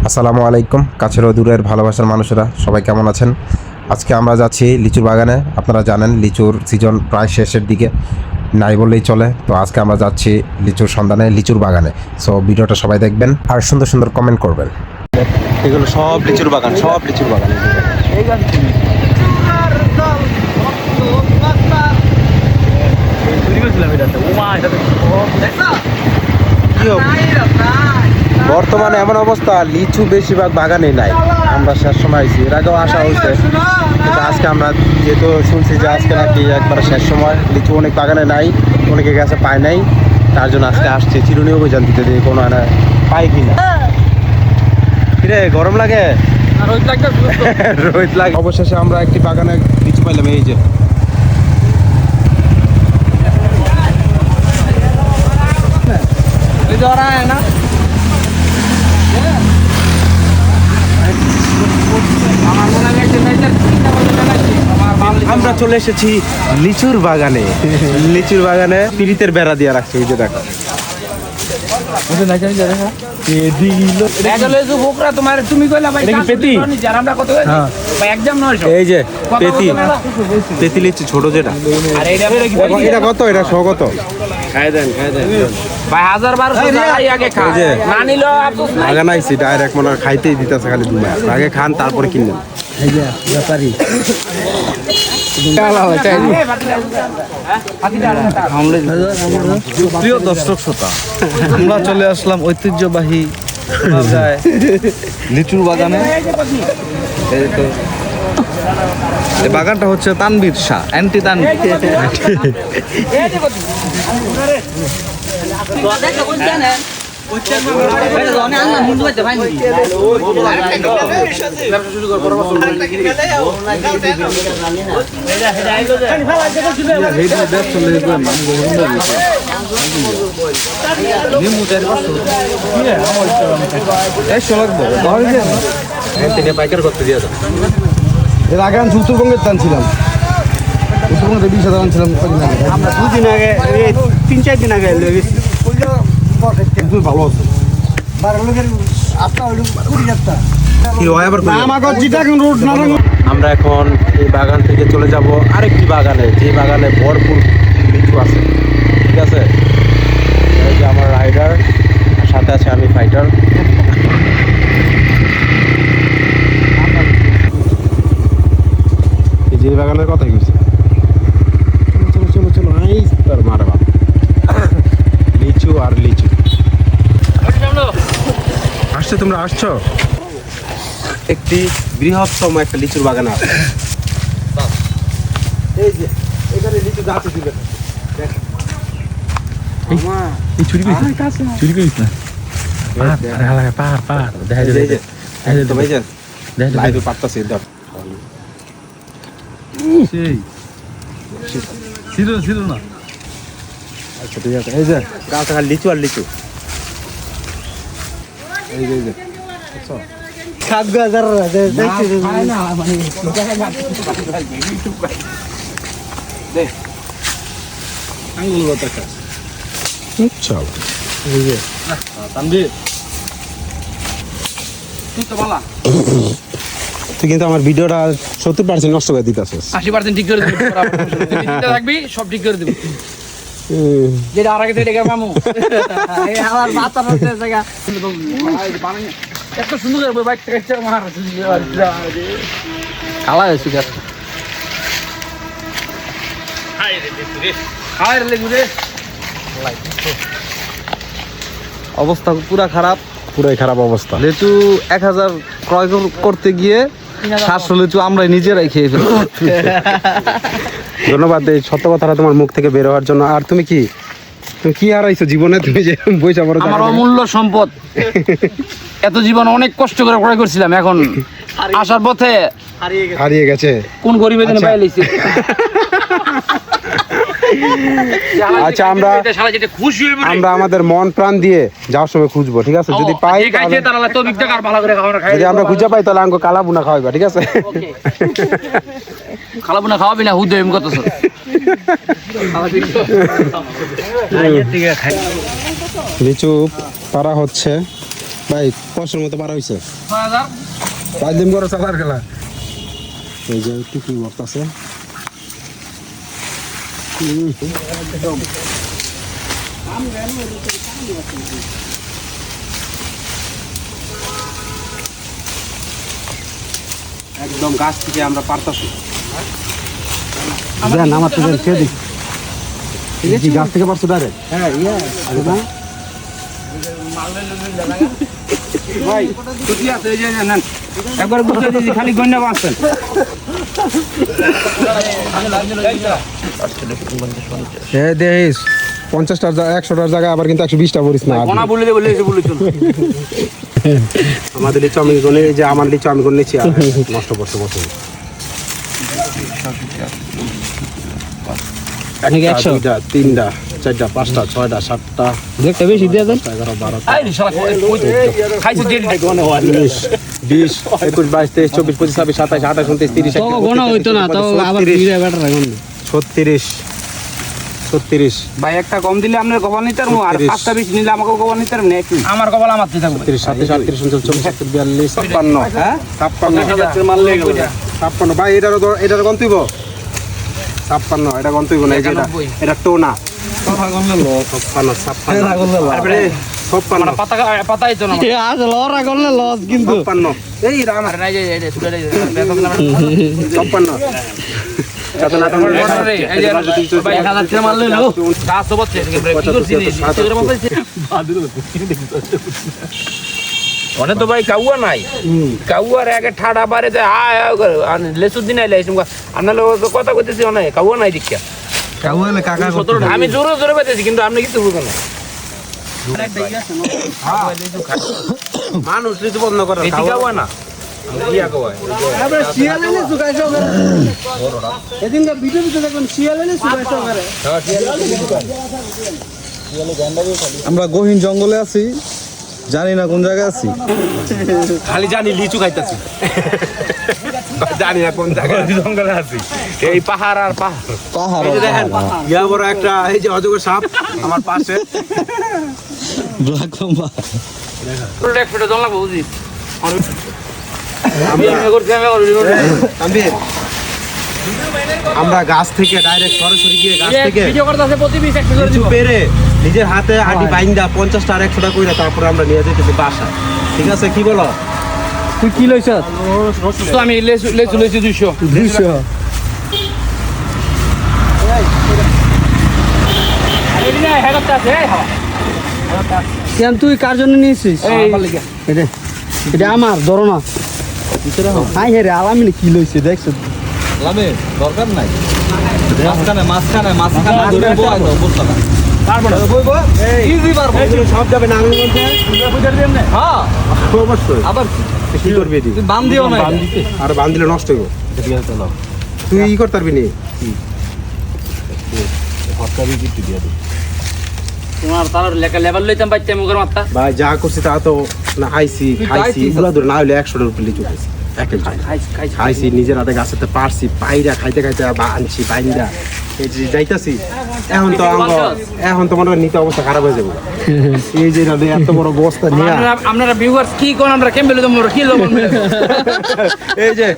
আসসালামু আলাইকুম, কাছের ও দূরের ভালোবাসার মানুষেরা সবাই কেমন আছেন? আজকে আমরা যাচ্ছি লিচুর বাগানে। আপনারা জানেন লিচুর সিজন প্রায় শেষের দিকে, নাই বললেই চলে। তো আজকে আমরা যাচ্ছি লিচুর সন্ধানে লিচুর বাগানে। সো ভিডিওটা সবাই দেখবেন আর সুন্দর সুন্দর কমেন্ট করবেন। এগুলো সব লিচুর বাগান, সব লিচুর বাগান। বর্তমানে এমন অবস্থা, লিচু বেশিরভাগ বাগানে নাই। আমরা শেষ সময় আইছি, এর আগেও আসা হয়েছে, কিন্তু আজকে আমরা যেহেতু শুনছি যে আজকে নাকি একবার শেষ সময়, লিচু অনেক বাগানে নাই, অনেকে গেছে পায় নাই, তার জন্য আজকে আসছে চিরুনি অভিযান দিতে, দিয়ে কোনো পাই কিনা। কিরে গরম লাগে? রোদ লাগে। অবশেষে আমরা একটি বাগানে লিচু পাইলাম, এই যে না আমরা চলে এসেছি লিচুর বাগানে। লিচুর বাগানে পিরিতের বেড়া দিয়ে রাখছে, এই যে দেখো। এই যে পেতি, পেতি লিচু ছোট যেটা, এটা কত? এটা শো কত? খাই দেন, খাই দেন ভাই। 1000-1200 বাগান আইছি ডাইরেক্ট, মনে হয় খাইতেই দিতেছে খালি 2 মাস আগে খান, তারপরে কিনলেন। প্রিয় দর্শক শ্রোতা, আমরা চলে আসলাম ঐতিহ্যবাহী লিচুর বাগানে। এই বাগানটা হচ্ছে তানভীর শাহ, অ্যান্টি তানভীর। এর আগে আমি উত্তরবঙ্গের টান ছিলাম, উত্তরবঙ্গের 20,000 আনছিলাম। আমরা 2 দিন আগে, 3-4 দিন আগে ভালো আছে। আমরা এখন এই বাগান থেকে চলে যাব আরেকটি বাগানে, যে বাগানে ভরপুর লিচু আছে। ঠিক আছে, এই যে আমার রাইডার, সাথে আছে আমি ফাইটার। এই যে বাগানের কথাই বলছি। চলো চলো চলো, তোর মারে বাপ, লিচু আর লিচু। আসছো তোমরা, আসছো? একটি বৃহত্তম একটা লিচুর বাগান আছে। এই যে এখানে লিচু গাছ দিবে। এই চুরি করিস না, চুরি করিস না। পাহাড় দেখা যায়, এই যে ভাই যান লাইভে পারতাছে দাও। সেই ছিল না। আচ্ছা ঠিক আছে, এই যে গাছ আর লিচু আর লিচু। এই যে আচ্ছা তুই কিন্তু আমার ভিডিওটা 70% নষ্ট করে দিতেছিস। 80% ঠিক করে দেব, থাকবি সব ঠিক করে দেব। যেটা আর আগে থেকে দেখে মামু এই আমার মাথা নষ্ট জায়গা এত সুন্দর করে বাইক থেকে মার খালা হয়েছে গাছ। অবস্থা পুরা খারাপ, পুরাই খারাপ অবস্থা। লিচু 1000 ক্রয় করতে গিয়ে 700 লিচু আমরা নিজেরাই খেয়ে ফেলি। ধন্যবাদ এই সত্য কথাটা তোমার মুখ থেকে বের হওয়ার জন্য। আর তুমি কি হারাইছো জীবনে? তুমি যে বইসা পড়ো, আমার অমূল্য সম্পদ, এত জীবন অনেক কষ্ট করে ক্রয় করছিলাম, এখন আসার পথে হারিয়ে গেছে। কোন গরিবের জন্য পাই লইছি। আচ্ছা আমরা আমাদের মন প্রাণ দিয়ে যাওয়ার সময় খুঁজবো, ঠিক আছে? যদি পাই, যদি আমরা খুঁজে পাই, তাহলে আমাকে কালা বুনা খাওয়াইবা, ঠিক আছে? কালা বুনা খাওয়াবি না, হুদ কত লিচু পারা হচ্ছে ভাই, কষ্টের মতো পারা হয়েছে। 5 দিন করে চালার খেলা। এই যে টুকি বর্তাছে। একদম গাছ থেকে আমরা পারতাছি। দেন আমার তো দেন খেয়ে দেখি। এই গাছ থেকে পারছো ডাইরেক্ট? হ্যাঁ আরে না ভাই টুকি আছে এই যে নেন একবার গুছিয়ে দিয়েছি খালি গন্ডা বাঁচছেন দেখিস 50টার 100টার জায়গায় আবার কিন্তু 120টা বলিস না। কোনা বলে দে বলে এসে বলেছ আমাদের লিচু আমি গনে, এই যে আমার লিচু আমি গনে নিচ্ছি, আর নষ্ট করতে বসে। 1 2 3 4 5 6 7 একটা বেশি দিয়ে দেন। 11 12 আই শালা খাইছো দেরি 20 21 22 23 24 25 26 27 28 29 30 তো গোনা হইতো না, তো আবার বিড়ে ব্যাটার রাখুন। 36 ভাই একটা কম দিলে আপনার কপাল নিতে পারবো আর 5টা বেশি নিলে আমাকে কপাল নিতে পারবেন একটু আমার কপাল আমার দিতে থাকবে 37 38 39 40 42 56 হ্যাঁ 56 মারলে গেল 56 ভাই এটার গন্তিব 56 এটা গন্তিব না, এই যে এটা টোনা কথা কইলে লস। 56 আরে 56 পাতা পাতা আইতো না আজ লরা করলে লস কিন্তু। 56 এই রাম আরে নাই যে এই সুড়ে বেতন না 56 চাচা না তোমার এই যে ভাই 1000 টাকা মারলে লো গাছ তো বচ্ছে কি করছিস তোর মধ্যে অনেক তো ভাই কাউয়া নাই কাউয়ার আগে ঠাডা পারে যায় লেসুর দিন আইলে আপনার কথা কইতেছি অনেক কাউয়া নাই দীক্ষা কাউলে কাকা আমি জোরে জোরে পাইতেছি কিন্তু আপনি কিছু বুঝেন না মানুষ লিচু বন্ধ করে এটি কাউয়া না ইয়া কাউয়া আবার শিয়ালেনে সুগাইছো করে। এদিনকে ভিডিও দিতে দেখুন শিয়ালেনে সুগাইছো করে। আমরা গহীন জঙ্গলে আছি, জানি না কোন জায়গায় আছি। খালি জানি লিচু খাইতাছি, জানি না কোন জায়গায় জঙ্গলে আছি। এই পাহাড় আর পাহাড় পাহাড় এই যে দেখেন ইয়া বড় একটা এই যে অজগর সাপ আমার পাশে। Black mamba. প্রোডাক্ট ফটো দল লাগবে বুঝি আমি করছি আমরা গাছ থেকে ডাইরেক্ট সরাসরি গিয়ে গাছ থেকে ভিডিও করতেছে প্রতি 20 একটা করে লিচু দিব পেরে নিজের হাতে আটি বাইন্দা 50টা আর 100টা কইরা তারপরে আমরা নিয়ে যেতেছি বাসা। ঠিক আছে, কি বলো? তুই কি লইছ? তো আমি লেচু 200 এই না হেডটা আছে এই হাওয়া কেন তুই কার জন্য নিয়েছিস? এটা আমার ধরো না। হাই হে রে আলামিনে কি লইছে দেখছো? লামে দরকার নাই। মাঝখানে ধরে বয় দাও বলছালা। পারবো না ইজি পারবো। সব যাবে না আঙুল মধ্যে। হ্যাঁ অবশ্যই। আবার কি করবি এটি? তুই বান দিও না। আর বান দিলে নষ্ট হইব। তুই ই করতে পারবি নি? তোমার তার লেখা লেভেল লইতাম বাইতে মুখের মাথা ভাই যা করছি তা তো না খাইছি এগুলো ধরে না হলে 100টার উপরে লিচু খাইছি। খাইছি নিজের হাতে গাছেতে পারছি পাইরা খাইতে খাইতে আনছি বাইন্দা এই যে যাইতাছি। এখন তো মনে হয় নিতে অবস্থা খারাপ হয়ে যাবে। এই যে এত বড় বস্তা নিয়ে আপনারা ভিউয়ার্স কি কোন আমরা কেমন লইতাম কি লবণ এই যে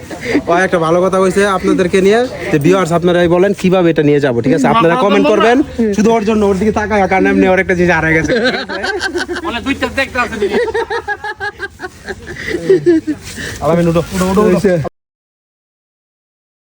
একটা ভালো কথা হয়েছে আপনাদেরকে নিয়ে, যে ভিউয়ার্স আপনারা বলেন কিভাবে এটা নিয়ে যাব। ঠিক আছে, আপনারা কমেন্ট করবেন শুধু ওর জন্য, ওর দিকে তাকায় কারণ এমনি ওর একটা জিনিস হারিয়ে গেছে। মানে দুইটা দেখতে আছে আলামিন উঠো।